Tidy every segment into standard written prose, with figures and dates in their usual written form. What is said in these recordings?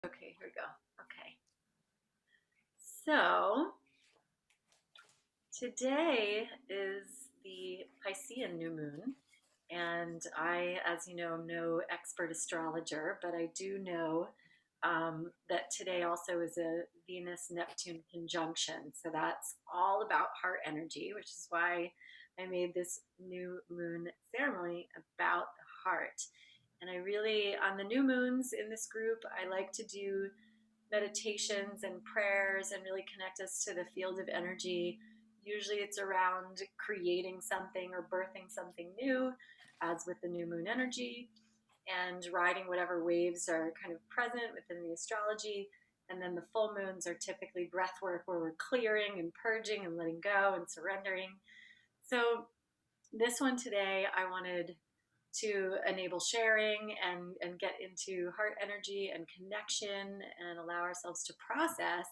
Okay, here we go. Okay. So today is the Piscean new moon, and I, as you know, am no expert astrologer, but I do know that today also is a Venus-Neptune conjunction. So that's all about heart energy, which is why I made this new moon ceremony about the heart. And I really, on the new moons in this group, I like to do meditations and prayers and really connect us to the field of energy. Usually it's around creating something or birthing something new, as with the new moon energy, and riding whatever waves are kind of present within the astrology. And then the full moons are typically breath work, where we're clearing and purging and letting go and surrendering. So this one today, I wanted to enable sharing and get into heart energy and connection and allow ourselves to process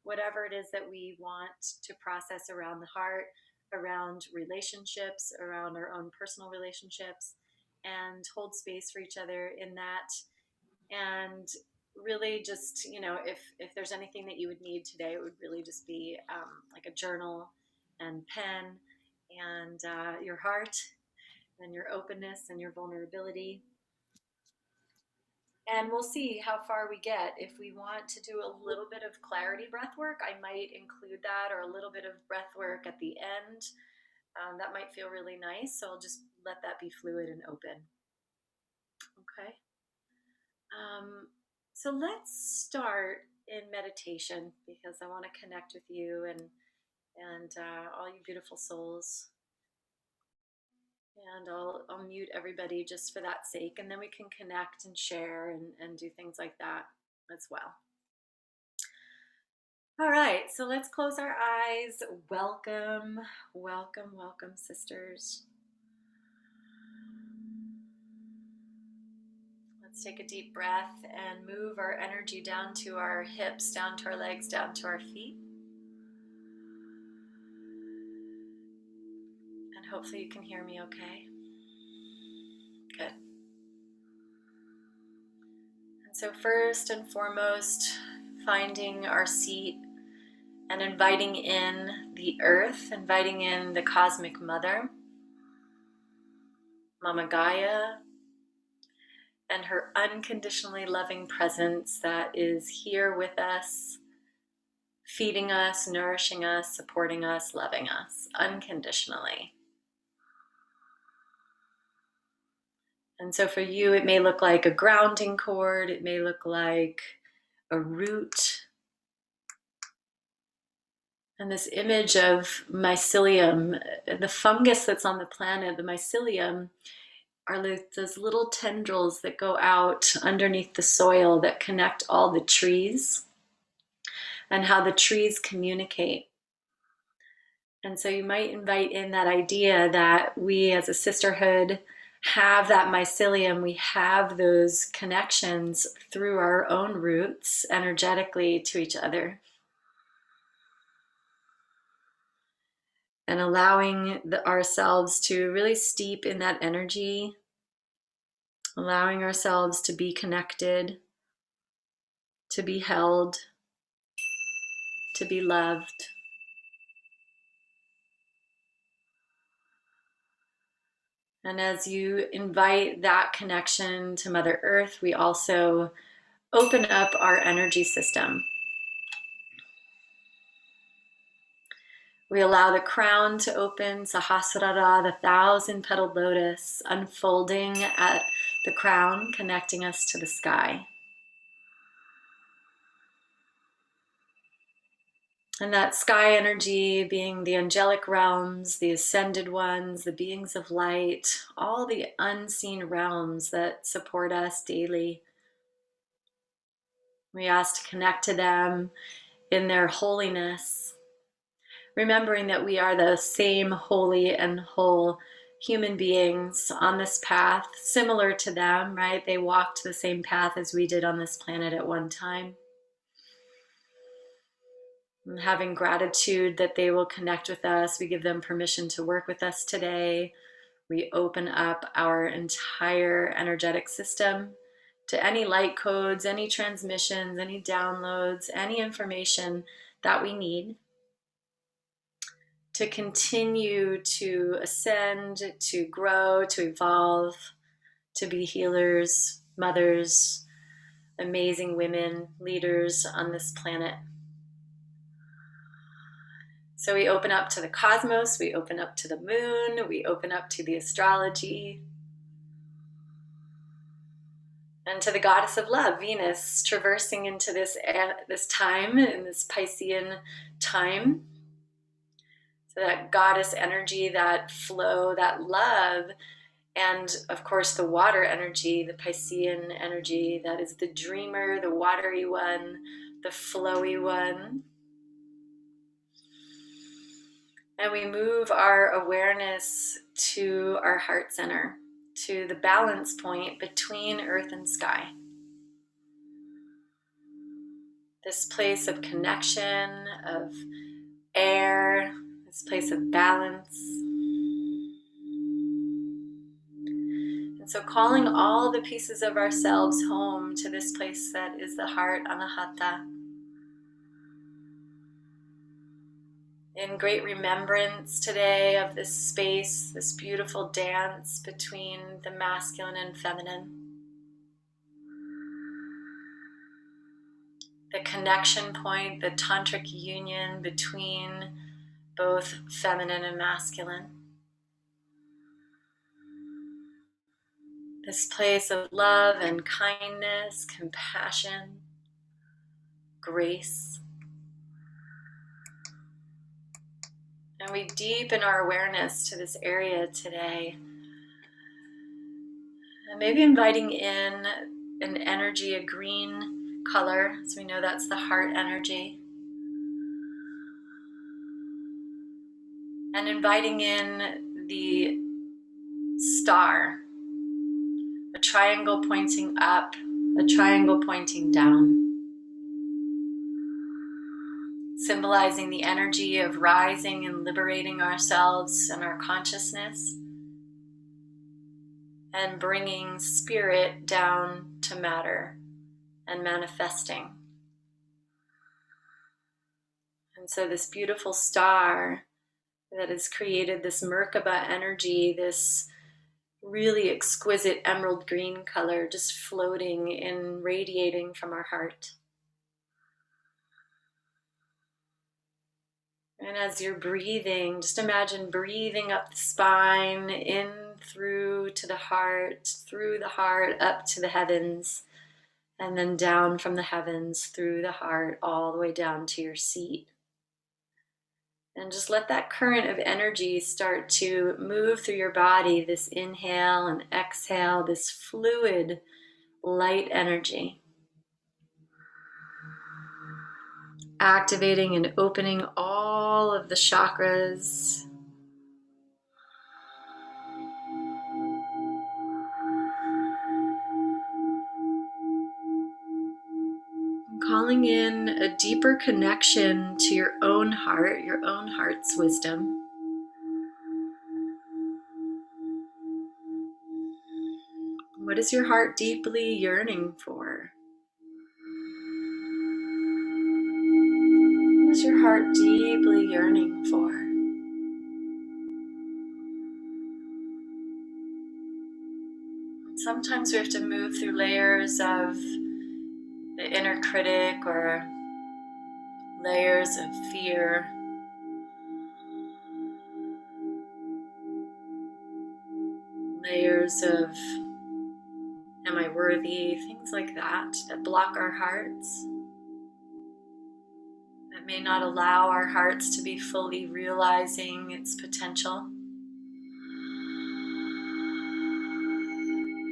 whatever it is that we want to process around the heart, around relationships, around our own personal relationships, and hold space for each other in that. And really just, if there's anything that you would need today, it would really just be like a journal and pen and your heart and your openness and your vulnerability. And we'll see how far we get. If we want to do a little bit of clarity breath work, I might include that, or a little bit of breath work at the end. That might feel really nice. So I'll just let that be fluid and open. Okay. So let's start in meditation, because I want to connect with you and all you beautiful souls. And I'll mute everybody just for that sake, and then we can connect and share and do things like that as well. All right, so let's close our eyes. Welcome, welcome, welcome, sisters. Let's take a deep breath and move our energy down to our hips, down to our legs, down to our feet. And hopefully you can hear me okay. Good. And so first and foremost, finding our seat and inviting in the earth, inviting in the cosmic mother, Mama Gaia, and her unconditionally loving presence that is here with us, feeding us, nourishing us, supporting us, loving us unconditionally. And so for you, it may look like a grounding cord, it may look like a root. And this image of mycelium, the fungus that's on the planet, the mycelium, are like those little tendrils that go out underneath the soil that connect all the trees, and how the trees communicate. And so you might invite in that idea that we as a sisterhood have that mycelium, we have those connections through our own roots energetically to each other. And allowing ourselves to really steep in that energy, allowing ourselves to be connected, to be held, to be loved. And as you invite that connection to Mother Earth, we also open up our energy system. We allow the crown to open, Sahasrara, the 1,000-petaled lotus, unfolding at the crown, connecting us to the sky. And that sky energy being the angelic realms, the ascended ones, the beings of light, all the unseen realms that support us daily. We ask to connect to them in their holiness, remembering that we are the same holy and whole human beings on this path, similar to them, right? They walked the same path as we did on this planet at one time. And having gratitude that they will connect with us, we give them permission to work with us today. We open up our entire energetic system to any light codes, any transmissions, any downloads, any information that we need to continue to ascend, to grow, to evolve, to be healers, mothers, amazing women, leaders on this planet. So we open up to the cosmos, we open up to the moon, we open up to the astrology, and to the goddess of love, Venus, traversing into this time, in this Piscean time. So that goddess energy, that flow, that love, and of course the water energy, the Piscean energy, that is the dreamer, the watery one, the flowy one. And we move our awareness to our heart center, to the balance point between earth and sky. This place of connection, of air, this place of balance. And so calling all the pieces of ourselves home to this place that is the heart, Anahata. In great remembrance today of this space, this beautiful dance between the masculine and feminine. The connection point, the tantric union between both feminine and masculine. This place of love and kindness, compassion, grace. And we deepen our awareness to this area today. And maybe inviting in an energy, a green color, so we know that's the heart energy. And inviting in the star, a triangle pointing up, a triangle pointing down. Symbolizing the energy of rising and liberating ourselves and our consciousness, and bringing spirit down to matter and manifesting. And so this beautiful star that has created this Merkaba energy, this really exquisite emerald green color, just floating and radiating from our heart. And as you're breathing, just imagine breathing up the spine, in through to the heart, through the heart, up to the heavens, and then down from the heavens, through the heart, all the way down to your seat. And just let that current of energy start to move through your body, this inhale and exhale, this fluid, light energy. Activating and opening all of the chakras. Calling in a deeper connection to your own heart's wisdom. What is your heart deeply yearning for? What is your heart deeply yearning for? Sometimes we have to move through layers of the inner critic or layers of fear. Layers of, am I worthy? Things like that block our hearts. That may not allow our hearts to be fully realizing its potential.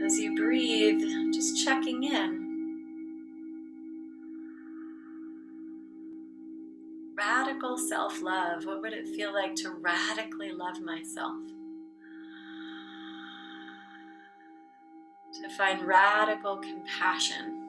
As you breathe, just checking in. Radical self-love. What would it feel like to radically love myself? To find radical compassion.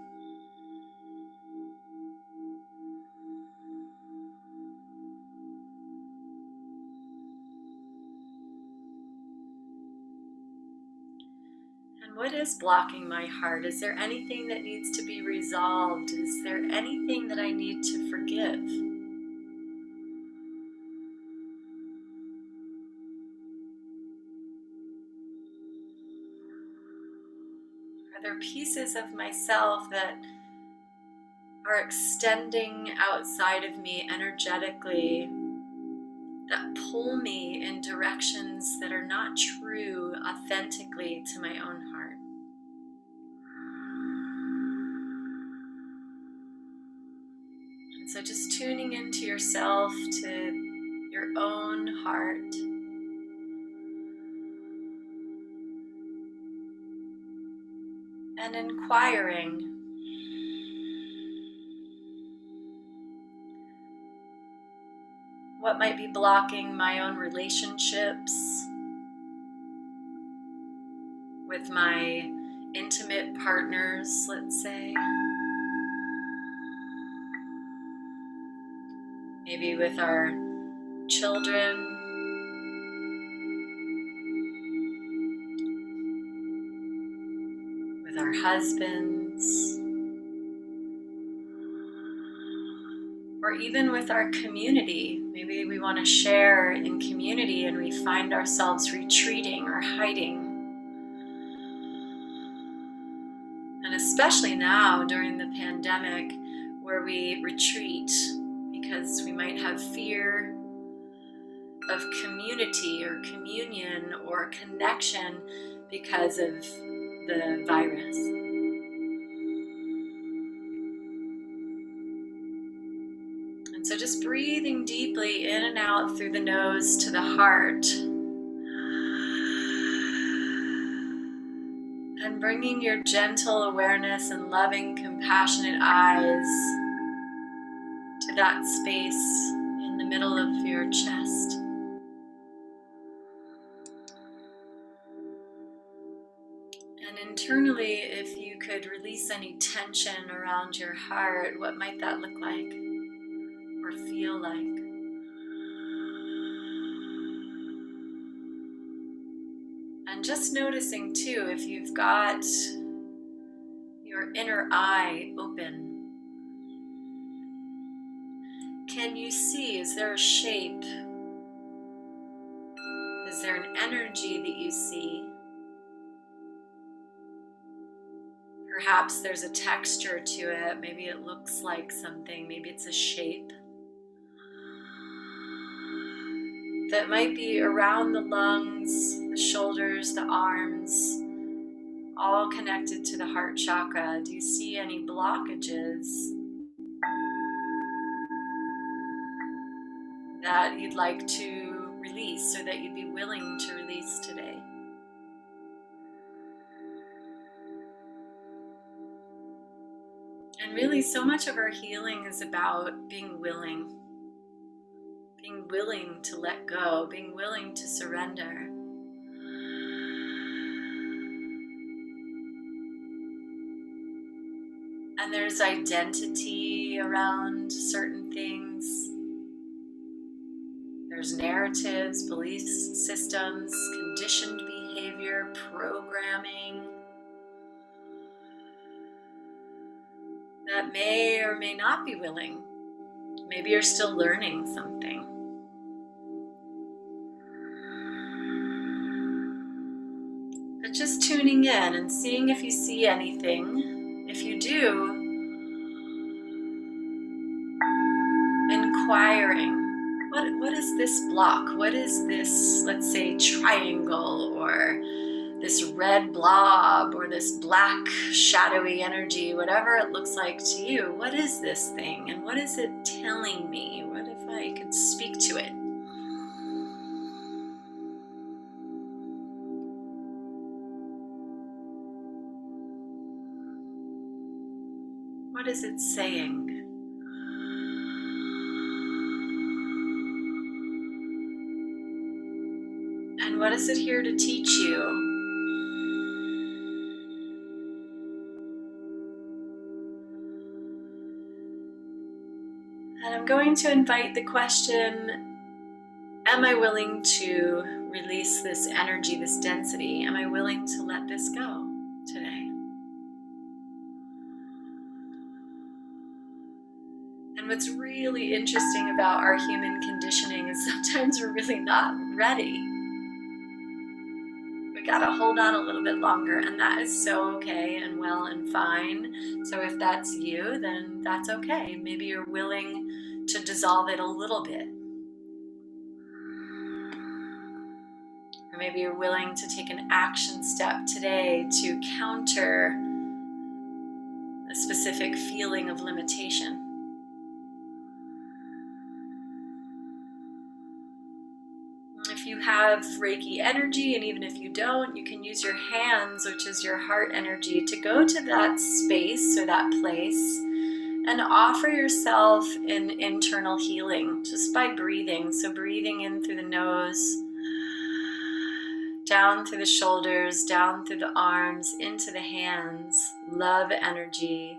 And what is blocking my heart? Is there anything that needs to be resolved? Is there anything that I need to forgive? Are there pieces of myself that are extending outside of me energetically that pull me in directions that are not true authentically to my own heart? And so just tuning into yourself, to your own heart. And inquiring, what might be blocking my own relationships with my intimate partners, let's say. Maybe with our children, with our husbands, or even with our community. Maybe we want to share in community and we find ourselves retreating or hiding. And especially now during the pandemic, where we retreat because we might have fear of community or communion or connection because of the virus. And so just breathing deeply in and out through the nose to the heart. And bringing your gentle awareness and loving, compassionate eyes to that space in the middle of your chest. And internally, if you could release any tension around your heart, what might that look like or feel like? And just noticing too, if you've got your inner eye open, can you see, is there a shape? Is there an energy that you see? Perhaps there's a texture to it. Maybe it looks like something. Maybe it's a shape that might be around the lungs, the shoulders, the arms, all connected to the heart chakra. Do you see any blockages that you'd like to release, or that you'd be willing to release today? And really, so much of our healing is about being willing to let go, being willing to surrender. And there's identity around certain things. There's narratives, belief systems, conditioned behavior, programming that may or may not be willing. Maybe you're still learning something. But just tuning in and seeing if you see anything. If you do, inquiring. What is this block? What is this, let's say, triangle, or this red blob, or this black shadowy energy, whatever it looks like to you? What is this thing, and what is it telling me? What if I could speak to it? What is it saying? And what is it here to teach you? And I'm going to invite the question, am I willing to release this energy, this density? Am I willing to let this go? today. And what's really interesting about our human conditioning is sometimes we're really not ready. We gotta hold on a little bit longer, and that is so okay and well and fine. So if that's you, then that's okay. Maybe you're willing to dissolve it a little bit. Or maybe you're willing to take an action step today to counter a specific feeling of limitation. If you have Reiki energy, and even if you don't, you can use your hands, which is your heart energy, to go to that space or that place and offer yourself an internal healing just by breathing. So breathing in through the nose, down through the shoulders, down through the arms, into the hands, love energy,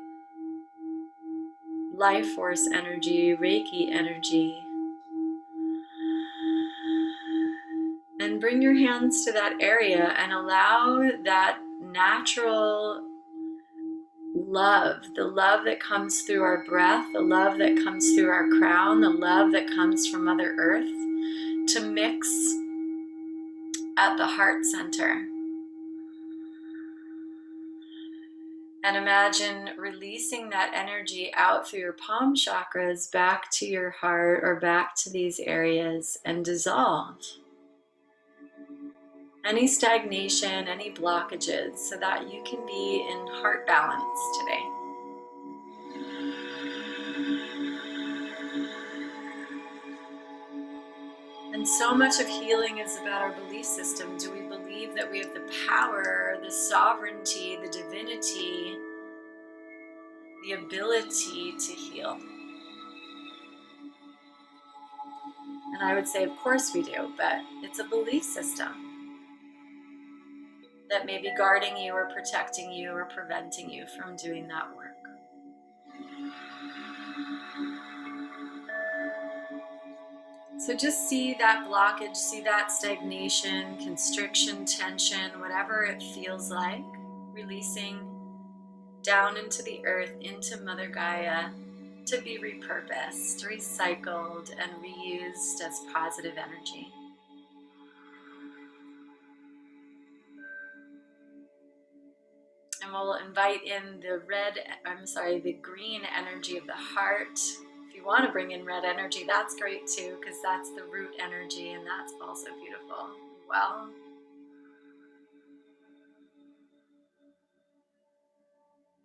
life force energy, Reiki energy. And bring your hands to that area and allow that natural love, the love that comes through our breath, the love that comes through our crown, the love that comes from Mother Earth, to mix at the heart center. And imagine releasing that energy out through your palm chakras back to your heart or back to these areas and dissolve any stagnation, any blockages, so that you can be in heart balance today. And so much of healing is about our belief system. Do we believe that we have the power, the sovereignty, the divinity, the ability to heal? And I would say, of course we do, but it's a belief system that may be guarding you or protecting you or preventing you from doing that work. So just see that blockage, see that stagnation, constriction, tension, whatever it feels like, releasing down into the earth, into Mother Gaia, to be repurposed, recycled, and reused as positive energy. And we'll invite in the green energy of the heart. If you want to bring in red energy, that's great too, because that's the root energy, and that's also beautiful. Well,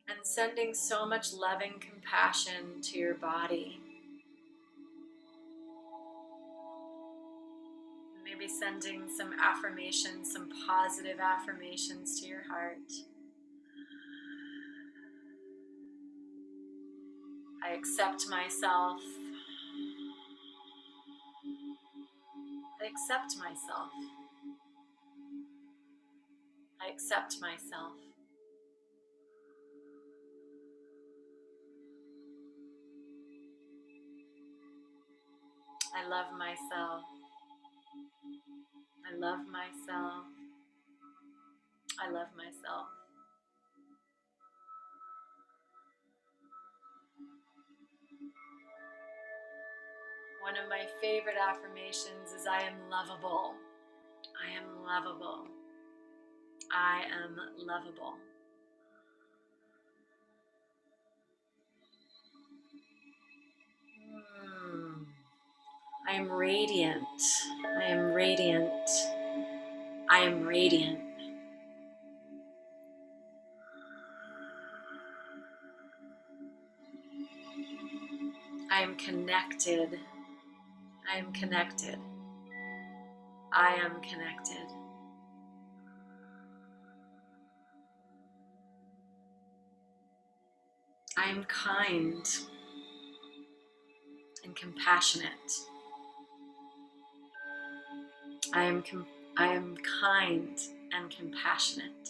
and sending so much loving compassion to your body. Maybe sending some affirmations, some positive affirmations to your heart. I accept myself. I accept myself. I accept myself. I love myself. I love myself. I love myself. One of my favorite affirmations is I am lovable. I am lovable. I am lovable. I am radiant. I am radiant. I am radiant. I am connected. I am connected. I am connected. I am kind and compassionate. I am kind and compassionate.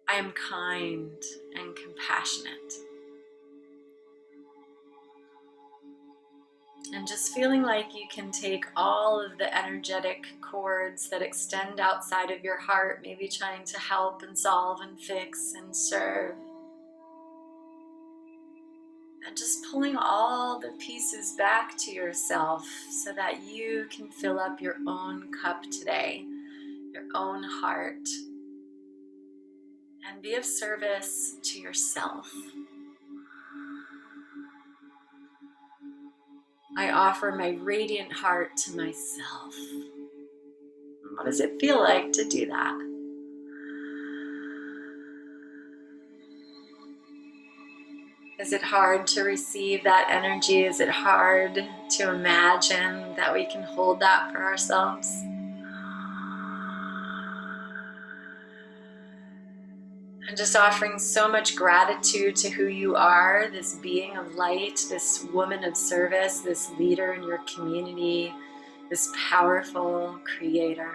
I am kind and compassionate. And just feeling like you can take all of the energetic cords that extend outside of your heart, maybe trying to help and solve and fix and serve. And just pulling all the pieces back to yourself so that you can fill up your own cup today, your own heart, and be of service to yourself. I offer my radiant heart to myself. What does it feel like to do that? Is it hard to receive that energy? Is it hard to imagine that we can hold that for ourselves? And just offering so much gratitude to who you are, this being of light, this woman of service, this leader in your community, this powerful creator.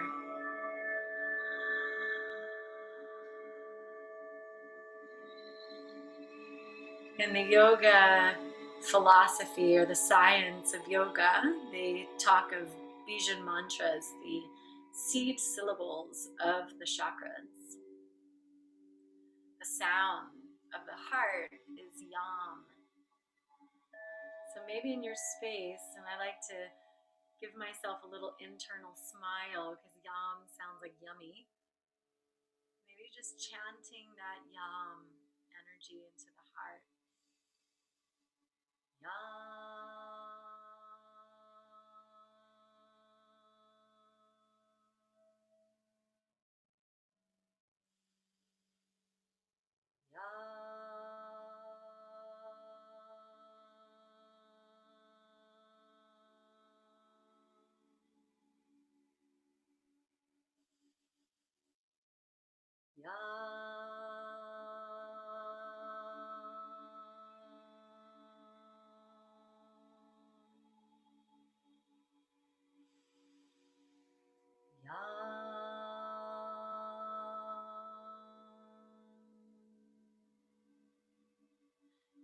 In the yoga philosophy or the science of yoga, they talk of Vision mantras, the seed syllables of the chakras. The sound of the heart is yam. So maybe in your space, and I like to give myself a little internal smile because yam sounds like yummy. Maybe just chanting that yam energy into the heart.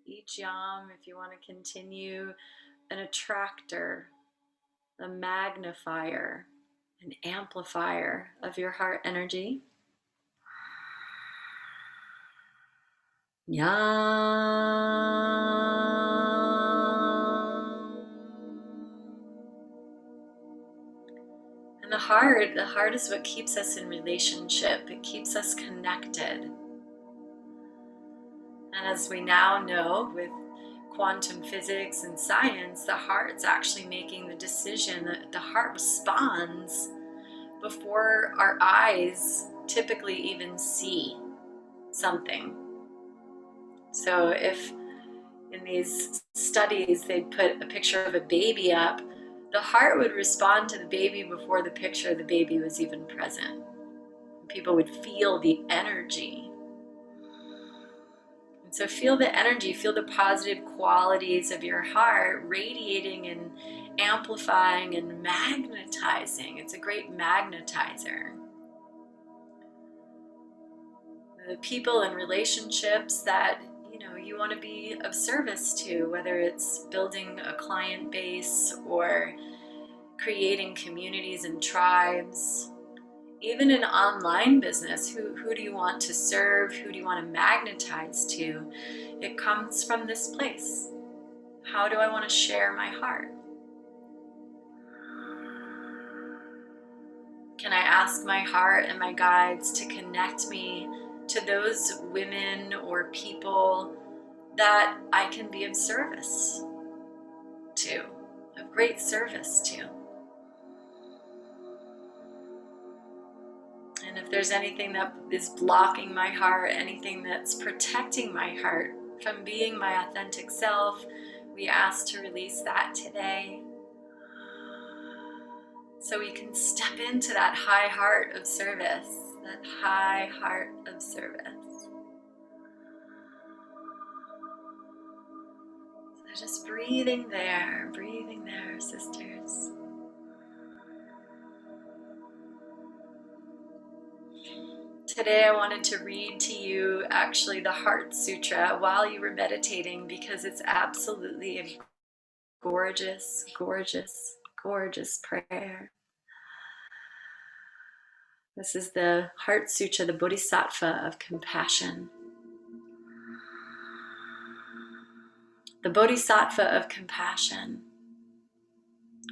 Each yam, if you want to continue, an attractor, a magnifier, an amplifier of your heart energy. Yam. And the heart is what keeps us in relationship. It keeps us connected. And as we now know with quantum physics and science, the heart's actually making the decision. The heart responds before our eyes typically even see something. So if in these studies they'd put a picture of a baby up, the heart would respond to the baby before the picture of the baby was even present. People would feel the energy. And so feel the energy, feel the positive qualities of your heart radiating and amplifying and magnetizing. It's a great magnetizer. The people and relationships that you want to be of service to, whether it's building a client base or creating communities and tribes, even in online business, who do you want to serve? Who do you want to magnetize to? It comes from this place. How do I want to share my heart? Can I ask my heart and my guides to connect me to those women or people that I can be of service to, of great service to? And if there's anything that is blocking my heart, anything that's protecting my heart from being my authentic self, we ask to release that today. So we can step into that high heart of service, that high heart of service. So just breathing there, sisters. Today I wanted to read to you actually the Heart Sutra while you were meditating because it's absolutely gorgeous, gorgeous, gorgeous prayer. This is the Heart Sutra, the Bodhisattva of Compassion. The Bodhisattva of Compassion,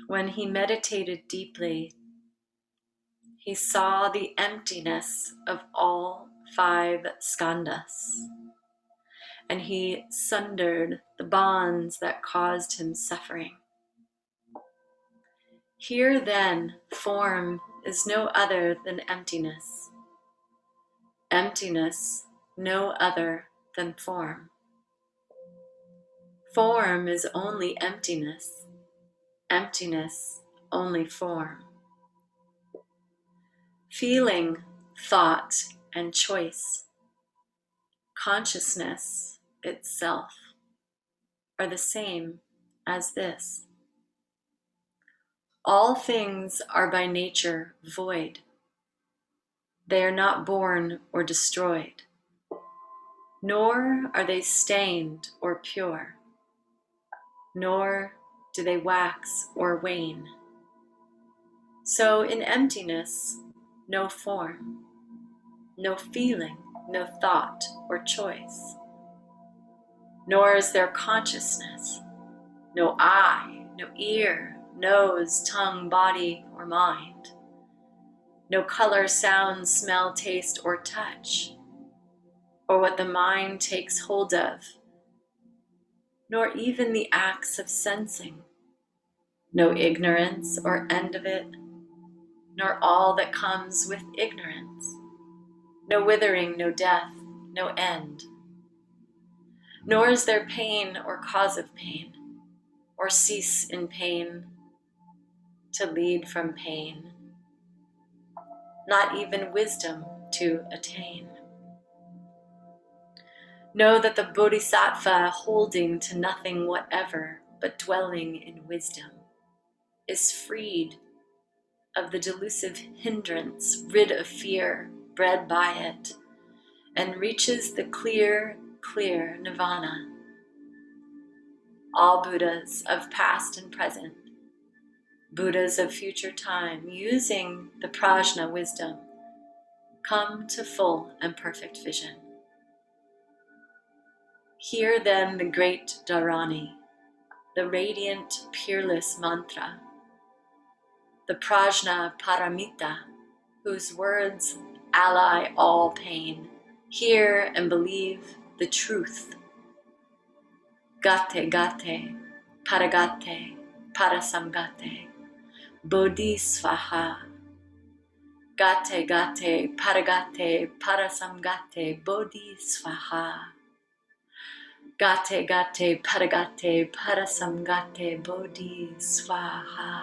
when he meditated deeply, he saw the emptiness of all 5 skandhas, and he sundered the bonds that caused him suffering. Here then, form is no other than emptiness. Emptiness, no other than form. Form is only emptiness. Emptiness, only form. Feeling, thought, and choice, consciousness itself, are the same as this. All things are by nature void. They are not born or destroyed, nor are they stained or pure, nor do they wax or wane. So in emptiness, no form, no feeling, no thought or choice, nor is there consciousness, no eye, no ear, nose, tongue, body, or mind, no color, sound, smell, taste, or touch, or what the mind takes hold of, nor even the acts of sensing, no ignorance or end of it, nor all that comes with ignorance, no withering, no death, no end. Nor is there pain or cause of pain, or cease in pain to lead from pain, not even wisdom to attain. Know that the Bodhisattva, holding to nothing whatever but dwelling in wisdom, is freed of the delusive hindrance, rid of fear, bred by it, and reaches the clear, clear nirvana. All Buddhas of past and present, Buddhas of future time, using the prajna wisdom, come to full and perfect vision. Hear then the great Dharani, the radiant, peerless mantra, the prajna paramita, whose words ally all pain. Hear and believe the truth. Gate gate, paragate, parasamgate, bodhisvaha. Gate gate, paragate, parasamgate, bodhisvaha. Gate gate, paragate, parasamgate, bodhisvaha.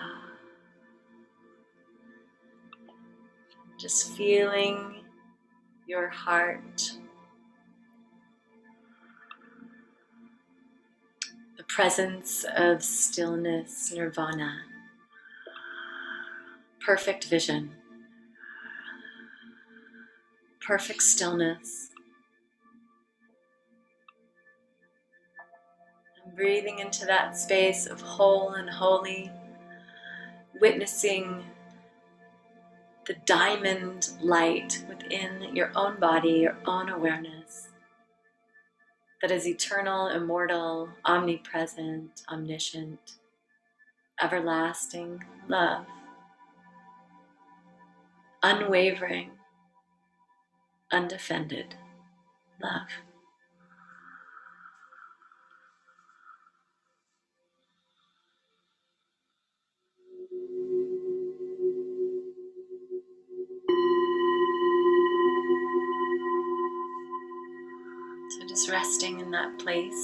Just feeling your heart, the presence of stillness, nirvana, perfect vision, perfect stillness. And breathing into that space of whole and holy, witnessing the diamond light within your own body, your own awareness, that is eternal, immortal, omnipresent, omniscient, everlasting love, unwavering, undefended love. So just resting in that place.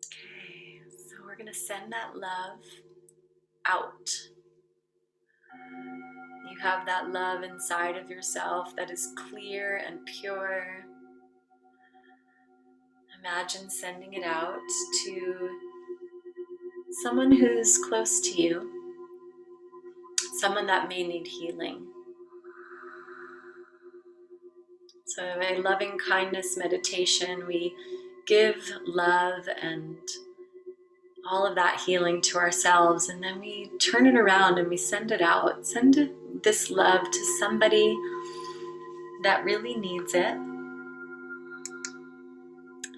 Okay, so we're going to send that love out. You have that love inside of yourself that is clear and pure. Imagine sending it out to someone who's close to you, someone that may need healing. So a loving kindness meditation, we give love and all of that healing to ourselves, and then we turn it around and we send it out. Send this love to somebody that really needs it.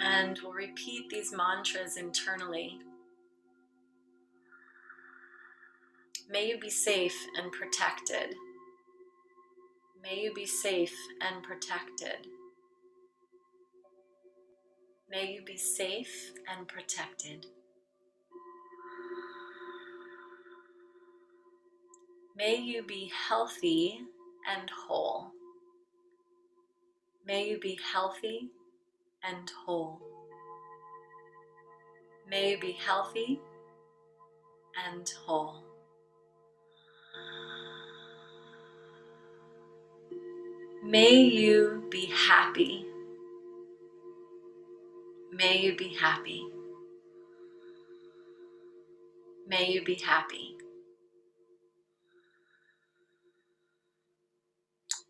And we'll repeat these mantras internally. May you be safe and protected. May you be safe and protected. May you be safe and protected. May you be healthy and whole. May you be healthy and whole. May you be healthy and whole. May you be happy. May you be happy. May you be happy.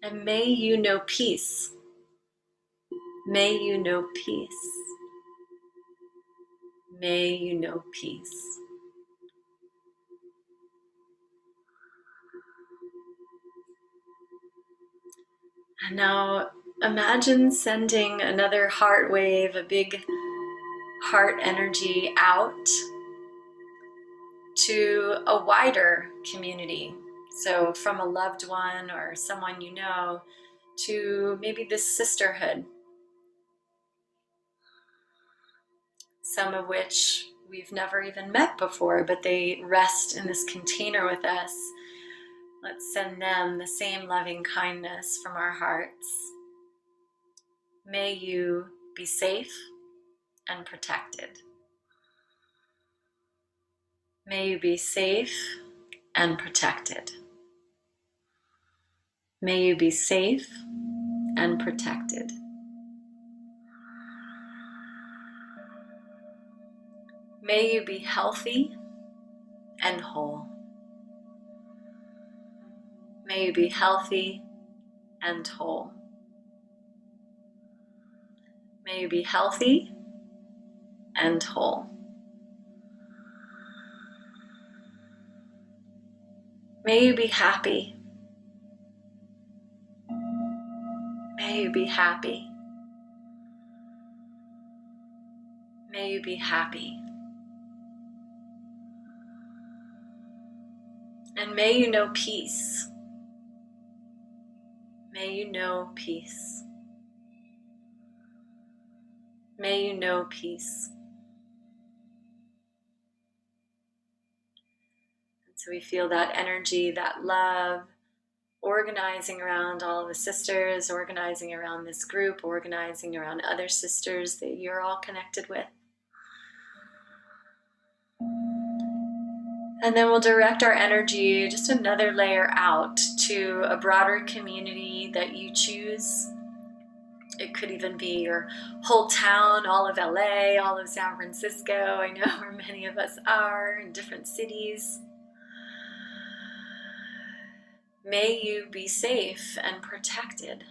And may you know peace. May you know peace. May you know peace. And now imagine sending another heart wave, a big heart energy out to a wider community. So from a loved one or someone you know to maybe this sisterhood, some of which we've never even met before, but they rest in this container with us. Let's send them the same loving kindness from our hearts. May you be safe and protected. May you be safe and protected. May you be safe and protected. May you be healthy and whole. May you be healthy and whole. May you be healthy and whole. May you be happy. May you be happy. May you be happy. And may you know peace. May you know peace. May you know peace. And so we feel that energy, that love, organizing around all of the sisters, organizing around this group, organizing around other sisters that you're all connected with. And then we'll direct our energy just another layer out to a broader community that you choose. It could even be your whole town, all of LA, all of San Francisco. I know where many of us are in different cities. May you be safe and protected.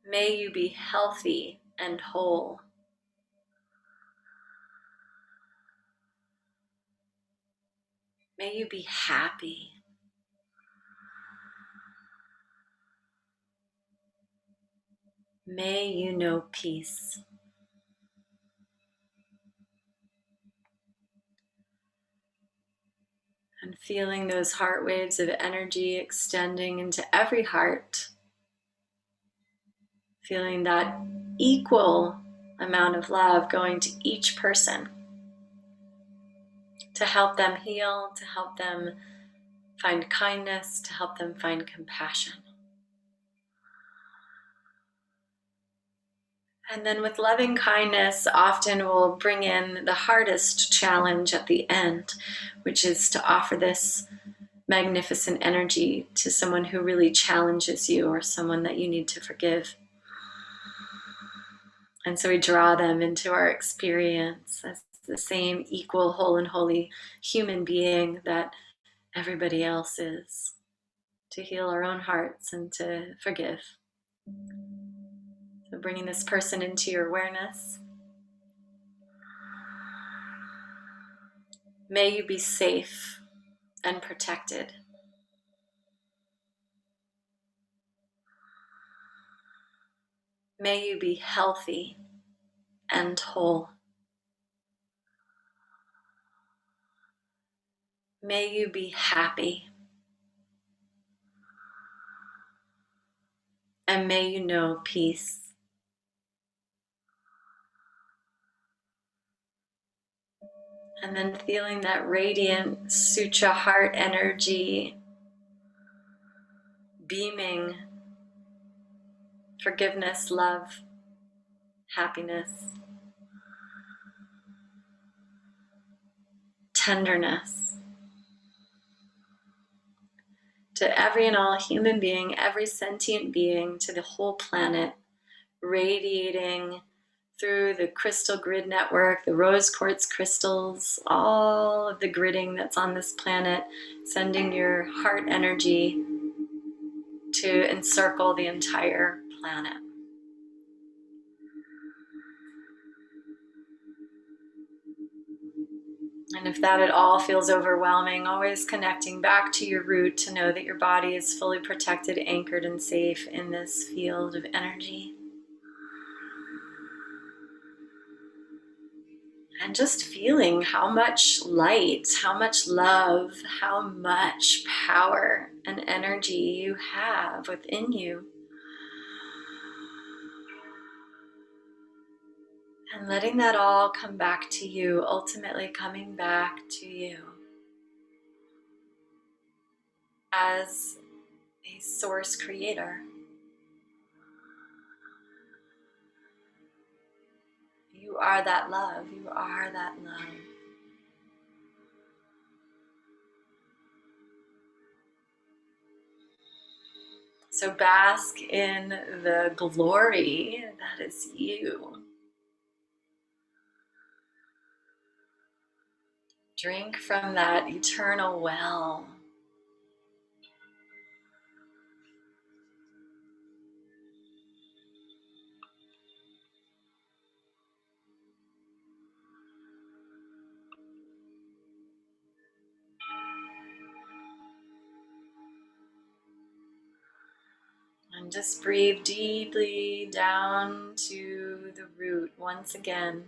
May you be healthy and whole. May you be happy. May you know peace. And feeling those heart waves of energy extending into every heart. Feeling that equal amount of love going to each person to help them heal, to help them find kindness, to help them find compassion. And then with loving kindness, often we'll bring in the hardest challenge at the end, which is to offer this magnificent energy to someone who really challenges you or someone that you need to forgive. And so we draw them into our experience as the same equal, whole, and holy human being that everybody else is, to heal our own hearts and to forgive. So bringing this person into your awareness. May you be safe and protected. May you be healthy and whole. May you be happy. And may you know peace. And then feeling that radiant sutra heart energy beaming forgiveness, love, happiness, tenderness to every and all human being, every sentient being, to the whole planet, radiating through the crystal grid network, the rose quartz crystals, all of the gridding that's on this planet, sending your heart energy to encircle the entire planet. And if that at all feels overwhelming, always connecting back to your root to know that your body is fully protected, anchored, and safe in this field of energy. And just feeling how much light, how much love, how much power and energy you have within you. And letting that all come back to you, ultimately coming back to you as a source creator. You are that love. You are that love. So bask in the glory that is you. Drink from that eternal well. And just breathe deeply down to the root once again.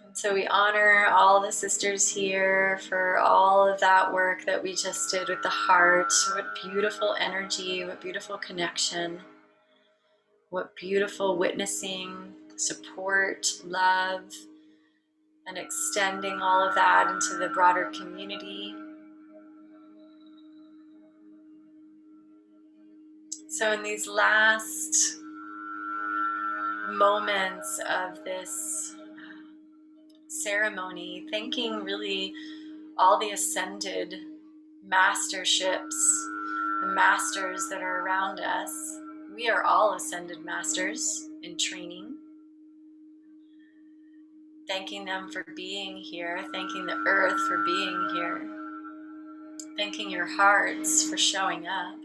And so we honor all the sisters here for all of that work that we just did with the heart. What beautiful energy, what beautiful connection, what beautiful witnessing, support, love, and extending all of that into the broader community. So in these last moments of this ceremony, thanking really all the ascended masterships, the masters that are around us. We are all ascended masters in training. Thanking them for being here, thanking the earth for being here, thanking your hearts for showing up.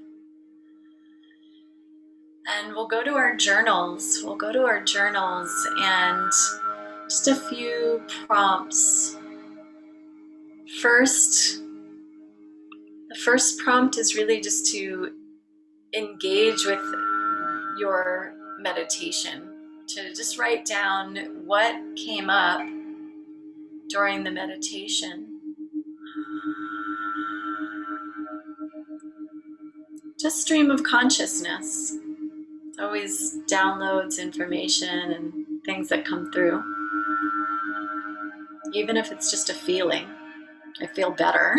And we'll go to our journals. We'll go to our journals and just a few prompts. The first prompt is really just to engage with your meditation, to just write down what came up during the meditation. Just stream of consciousness. It always downloads information and things that come through. Even if it's just a feeling, I feel better.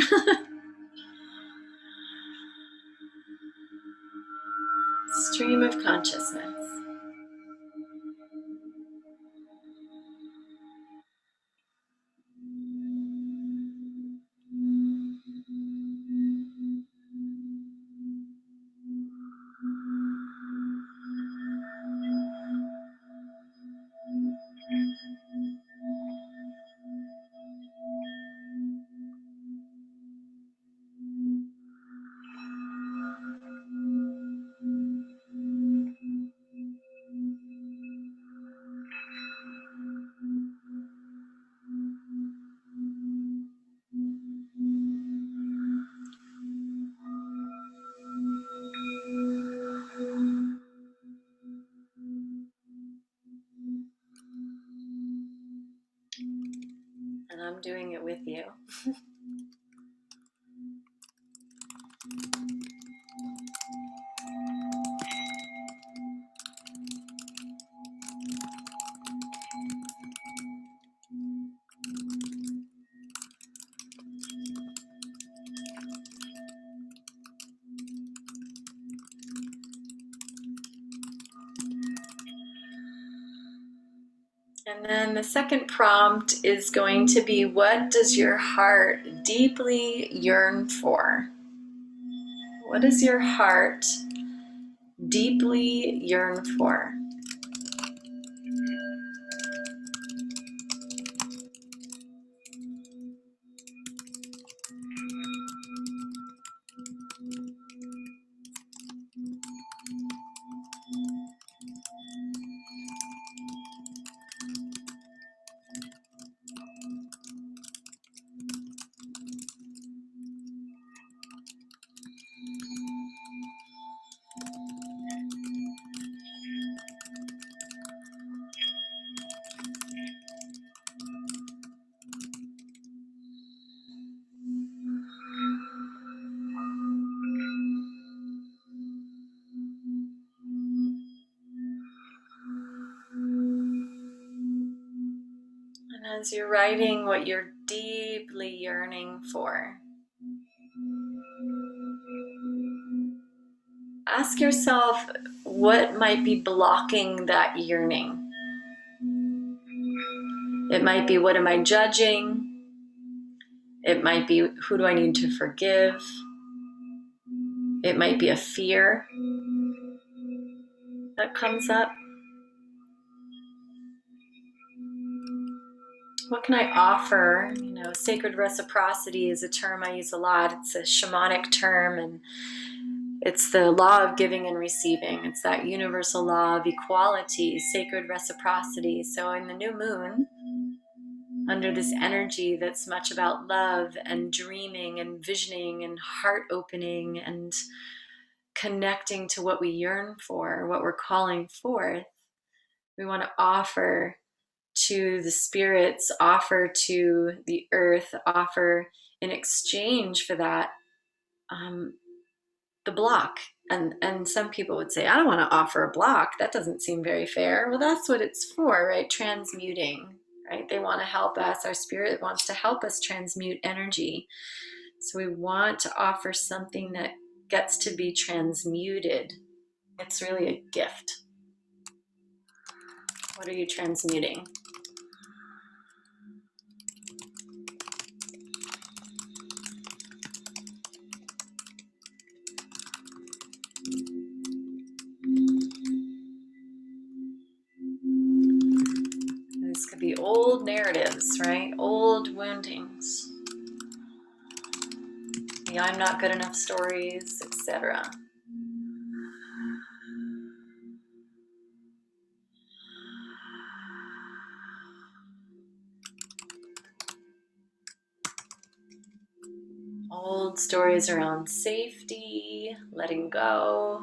Stream of consciousness. I'm doing it with you. And then the second prompt is going to be, what does your heart deeply yearn for? What does your heart deeply yearn for? And as you're writing what you're deeply yearning for, ask yourself what might be blocking that yearning. It might be, what am I judging? It might be, who do I need to forgive? It might be a fear that comes up. What can I offer? Sacred reciprocity is a term I use a lot. It's a shamanic term, and it's the law of giving and receiving. It's that universal law of equality, sacred reciprocity. So in the new moon, under this energy that's much about love and dreaming and visioning and heart opening and connecting to what we yearn for, what we're calling forth, we want to offer to the spirits, offer to the earth, offer in exchange for that the block. And some people would say, I don't want to offer a block. That doesn't seem very fair. Well, that's what it's for, right? Transmuting, right? They want to help us. Our spirit wants to help us transmute energy. So we want to offer something that gets to be transmuted. It's really a gift. What are you transmuting? These could be old narratives, right? Old woundings. The I'm not good enough stories, etc. Old stories around safety, letting go.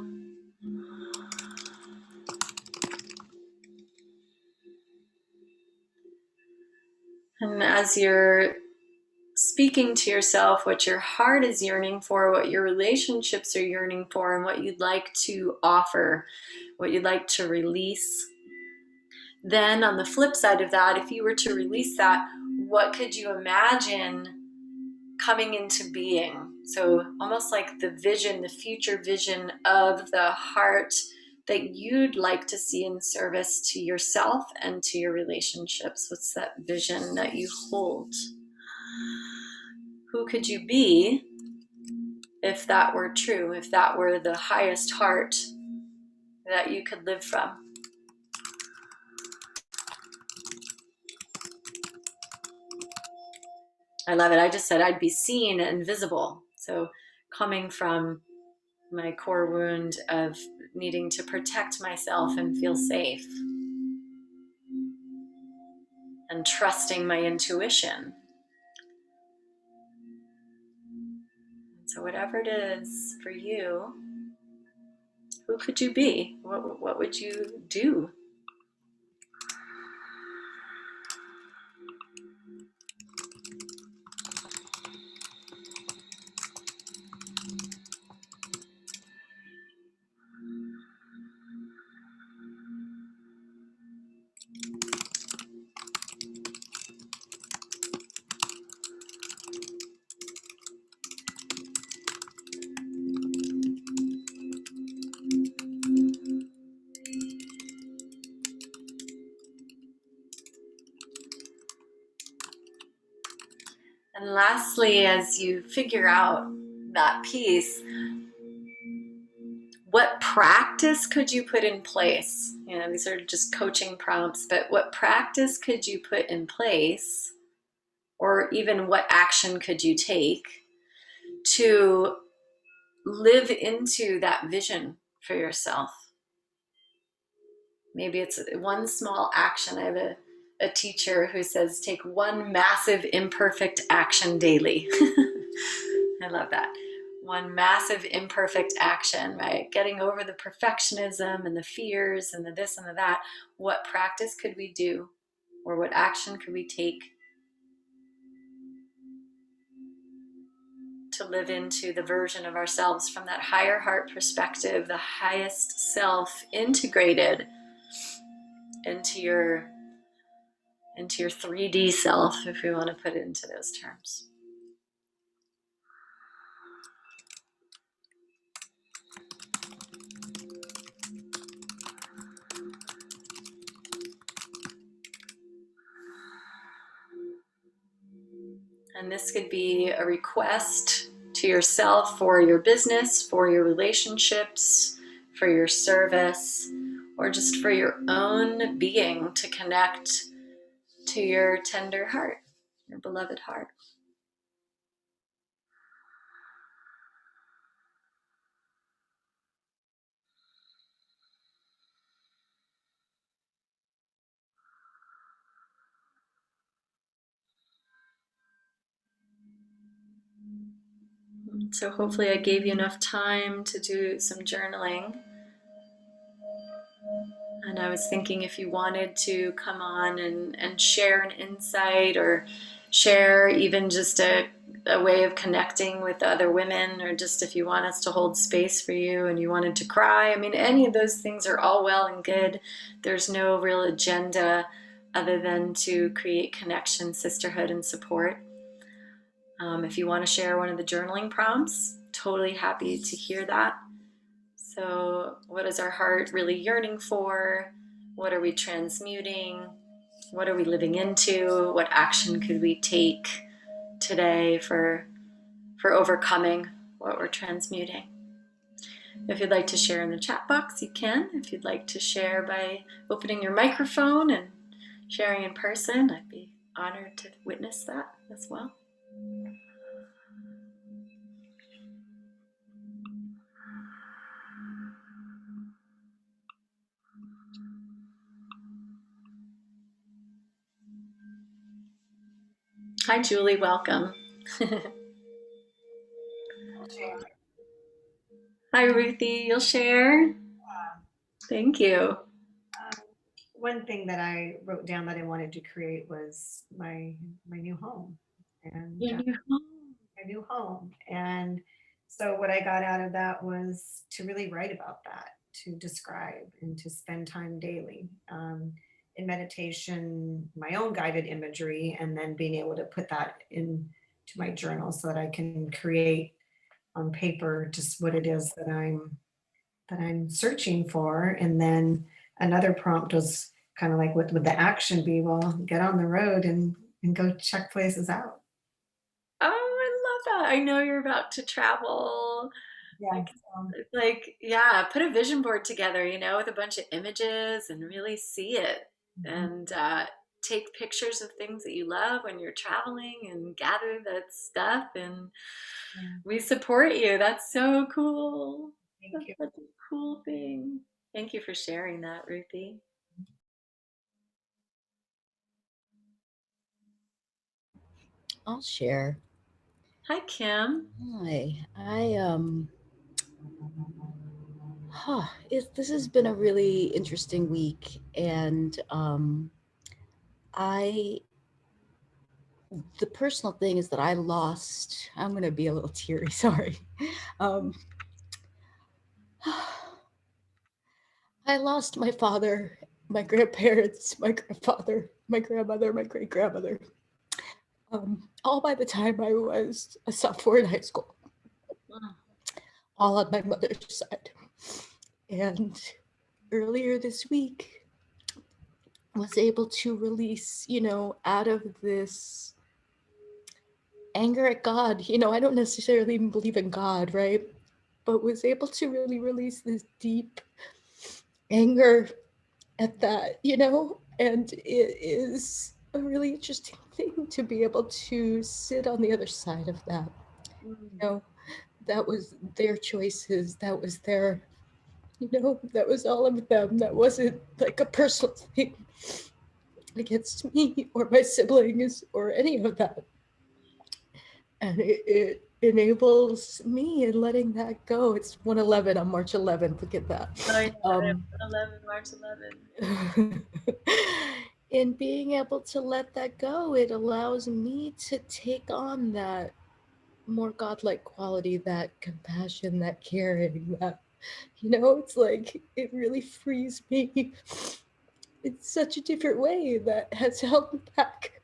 And as you're speaking to yourself what your heart is yearning for, what your relationships are yearning for, and what you'd like to offer, what you'd like to release, then on the flip side of that, if you were to release that, what could you imagine coming into being? So almost like the vision, the future vision of the heart that you'd like to see in service to yourself and to your relationships. What's that vision that you hold? Who could you be if that were true, if that were the highest heart that you could live from? I love it. I just said I'd be seen and visible. So coming from my core wound of needing to protect myself and feel safe, and trusting my intuition. So whatever it is for you, who could you be? What would you do? And lastly, as you figure out that piece, what practice could you put in place? You know, these are just coaching prompts, but what practice could you put in place, or even what action could you take to live into that vision for yourself? Maybe it's one small action. I have a teacher who says, take one massive imperfect action daily. I love that. One massive imperfect action, right? Getting over the perfectionism and the fears and the this and the that. What practice could we do, or what action could we take to live into the version of ourselves from that higher heart perspective, the highest self integrated into your 3D self, if we want to put it into those terms. And this could be a request to yourself for your business, for your relationships, for your service, or just for your own being to connect to your tender heart, your beloved heart. So hopefully I gave you enough time to do some journaling. And I was thinking if you wanted to come on and share an insight, or share even just a way of connecting with other women, or just if you want us to hold space for you and you wanted to cry, I mean, any of those things are all well and good. There's no real agenda other than to create connection, sisterhood, and support. If you want to share one of the journaling prompts, totally happy to hear that. So, what is our heart really yearning for? What are we transmuting? What are we living into? What action could we take today for overcoming what we're transmuting? If you'd like to share in the chat box, you can. If you'd like to share by opening your microphone and sharing in person, I'd be honored to witness that as well. Hi, Julie. Welcome. Hi, Ruthie. You'll share? Thank you. One thing that I wrote down that I wanted to create was my new home, and Your new home. my new home. And so what I got out of that was to really write about that, to describe and to spend time daily in meditation, my own guided imagery, and then being able to put that into my journal so that I can create on paper just what it is that I'm searching for. And then another prompt was kind of like, what would the action be? Well, get on the road and go check places out. Oh, I love that. I know you're about to travel. Yeah. Yeah, put a vision board together, with a bunch of images and really see it. And take pictures of things that you love when you're traveling and gather that stuff. And we support you. That's so cool. Thank you. That's such a cool thing. Thank you for sharing that, Ruthie. I'll share. Hi, Kim. Hi. This has been a really interesting week, and I the personal thing is that I'm going to be a little teary, sorry. Um, I lost my father, my grandparents, my grandfather, my grandmother, my great grandmother, all by the time I was a sophomore in high school, all on my mother's side. And earlier this week, was able to release, out of this anger at God. You know, I don't necessarily even believe in God, right? But was able to really release this deep anger at that, you know? And it is a really interesting thing to be able to sit on the other side of that. You know, that was their choices. That was their, you know, that was all of them. That wasn't like a personal thing against me or my siblings or any of that. And it enables me in letting that go. It's 111 on March 11th. Look at that. Oh, yeah, 11, March 11. In being able to let that go, it allows me to take on that more godlike quality, that compassion, that caring, that, you know, it's like it really frees me in such a different way that has held me back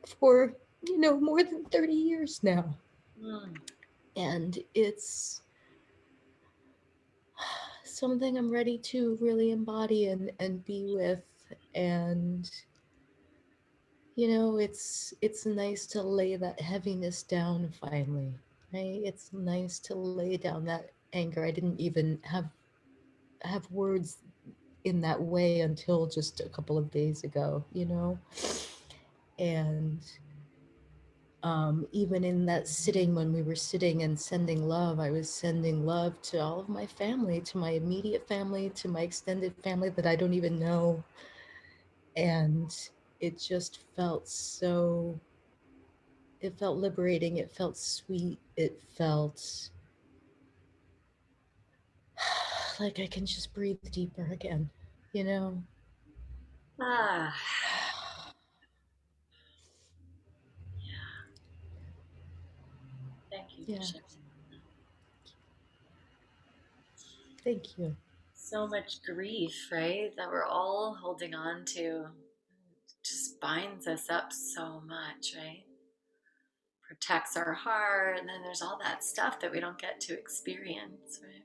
for, you know, more than 30 years now. And it's something I'm ready to really embody and be with. And you know, it's nice to lay that heaviness down finally, right? It's nice to lay down that anger. I didn't even have words in that way until just a couple of days ago, you know? And even in that sitting, when we were sitting and sending love, I was sending love to all of my family, to my immediate family, to my extended family that I don't even know. And it just felt so, it felt liberating. It felt sweet. It felt like I can just breathe deeper again, you know? Ah, thank you for Yeah, sharing. thank you. So much grief, right? That we're all holding on to. Just binds us up so much, right? Protects our heart, and then there's all that stuff that we don't get to experience, right?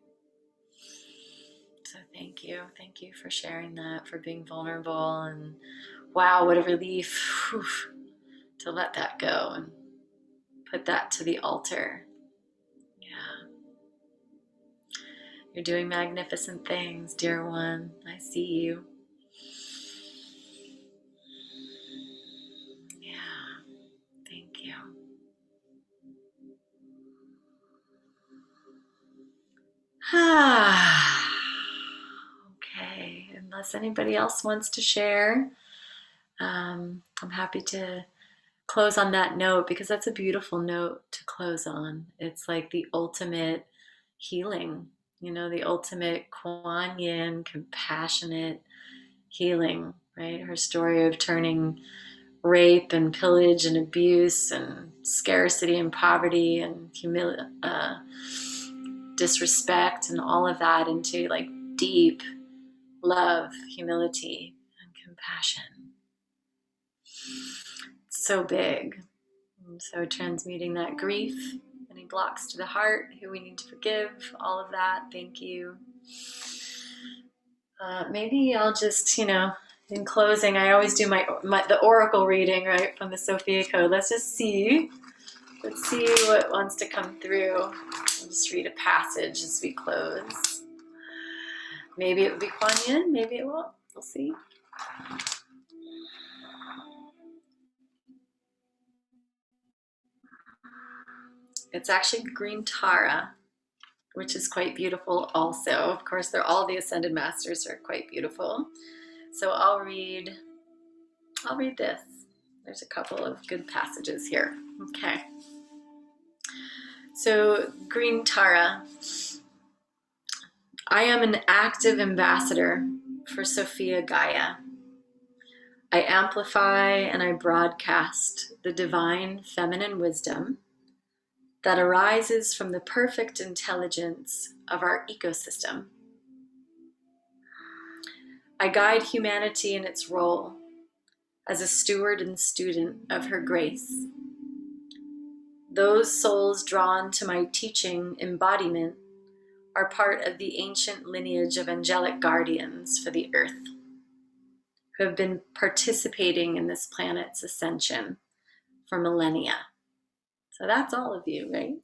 So thank you for sharing that, for being vulnerable, and wow, what a relief. Whew, to let that go and put that to the altar. Yeah, you're doing magnificent things, dear one. I see you. Yeah, thank you. Okay, unless anybody else wants to share, I'm happy to close on that note, because that's a beautiful note to close on. It's like the ultimate healing, you know, the ultimate Kuan Yin, compassionate healing, right? Her story of turning rape and pillage and abuse and scarcity and poverty and disrespect and all of that into like deep love, humility, and compassion. It's so big. And so transmuting that grief, any blocks to the heart, who we need to forgive, all of that. Thank you. Maybe I'll just, you know, in closing, I always do the oracle reading, right, from the Sophia Code. Let's see what wants to come through. I'll just read a passage as we close. Maybe it will be Kuan Yin, maybe it won't. We'll see. It's actually Green Tara, which is quite beautiful also. Of course, all the Ascended Masters are quite beautiful. So I'll read this. There's a couple of good passages here. Okay. So Green Tara, I am an active ambassador for Sophia Gaia. I amplify and I broadcast the divine feminine wisdom that arises from the perfect intelligence of our ecosystem. I guide humanity in its role as a steward and student of her grace. Those souls drawn to my teaching embodiment are part of the ancient lineage of angelic guardians for the earth, who have been participating in this planet's ascension for millennia. So that's all of you, right?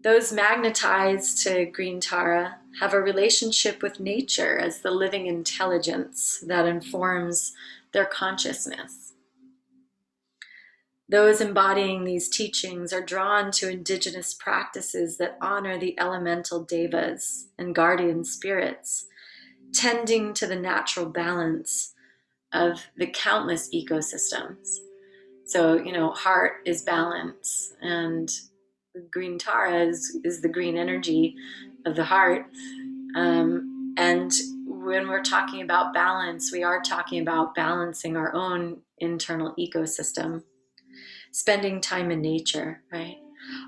Those magnetized to green Tara have a relationship with nature as the living intelligence that informs their consciousness. Those embodying these teachings are drawn to indigenous practices that honor the elemental devas and guardian spirits, tending to the natural balance of the countless ecosystems. So, heart is balance, and green Tara is the green energy of the heart. And when we're talking about balance, we are talking about balancing our own internal ecosystem, spending time in nature, right?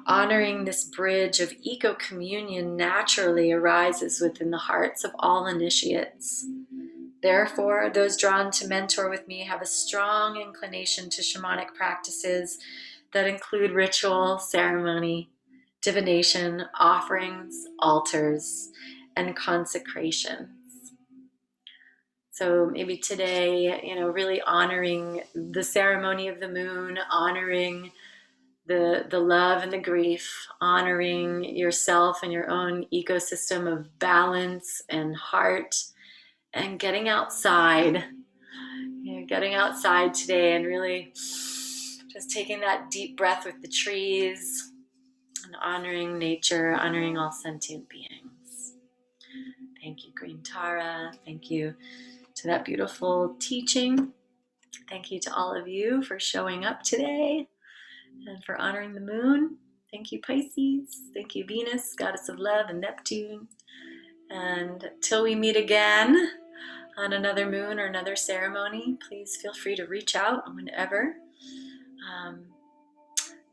Honoring this bridge of eco-communion naturally arises within the hearts of all initiates. Therefore, those drawn to mentor with me have a strong inclination to shamanic practices that include ritual, ceremony, divination, offerings, altars, and consecrations. So maybe today, really honoring the ceremony of the moon, honoring the love and the grief, honoring yourself and your own ecosystem of balance and heart, and getting outside. Getting outside today and really just taking that deep breath with the trees and honoring nature, honoring all sentient beings. Thank you, Green Tara. Thank you to that beautiful teaching. Thank you to all of you for showing up today and for honoring the moon. Thank you, Pisces. Thank you, Venus, goddess of love, and Neptune. And till we meet again on another moon or another ceremony, please feel free to reach out whenever.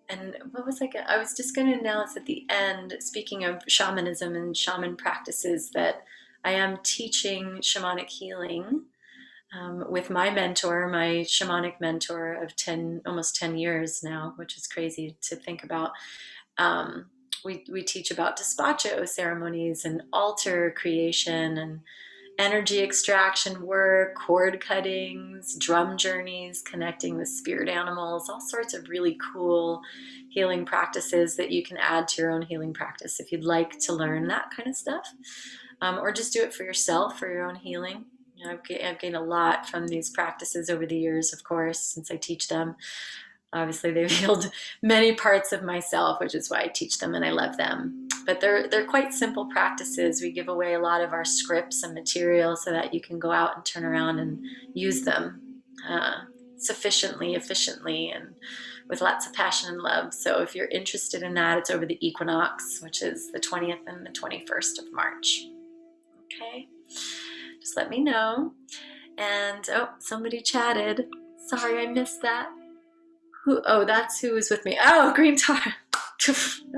And what was I was just going to announce at the end, speaking of shamanism and shaman practices, that I am teaching shamanic healing with my mentor, my shamanic mentor of almost 10 years now, which is crazy to think about. We teach about despacho ceremonies and altar creation and energy extraction work, cord cuttings, drum journeys, connecting with spirit animals, all sorts of really cool healing practices that you can add to your own healing practice if you'd like to learn that kind of stuff, or just do it for yourself, for your own healing. I've gained a lot from these practices over the years, of course, since I teach them. Obviously, they've healed many parts of myself, which is why I teach them and I love them. But they're quite simple practices. We give away a lot of our scripts and material so that you can go out and turn around and use them sufficiently, efficiently, and with lots of passion and love. So if you're interested in that, it's over the equinox, which is the 20th and the 21st of March. Okay? Just let me know. And, somebody chatted. Sorry, I missed that. That's who was with me. Oh, Green Tara.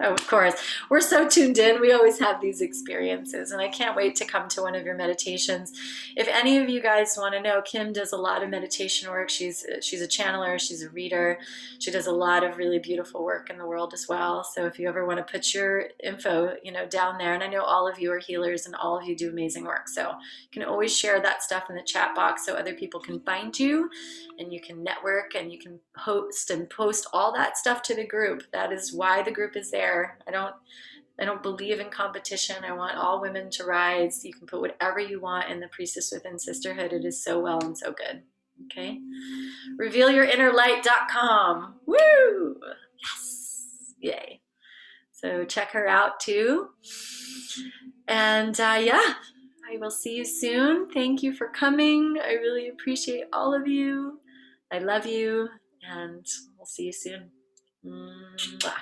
Oh, of course. We're so tuned in. We always have these experiences, and I can't wait to come to one of your meditations. If any of you guys want to know, Kim does a lot of meditation work. She's a channeler. She's a reader. She does a lot of really beautiful work in the world as well. So if you ever want to put your info, down there, and I know all of you are healers and all of you do amazing work. So you can always share that stuff in the chat box so other people can find you, and you can network, and you can post all that stuff to the group. That is why the group is there. I don't believe in competition. I want all women to rise. You can put whatever you want in the Priestess Within Sisterhood. It is so well and so good. Okay? RevealYourInnerLight.com. Woo! Yes! Yay. So check her out too. And I will see you soon. Thank you for coming. I really appreciate all of you. I love you, and we'll see you soon. Mwah.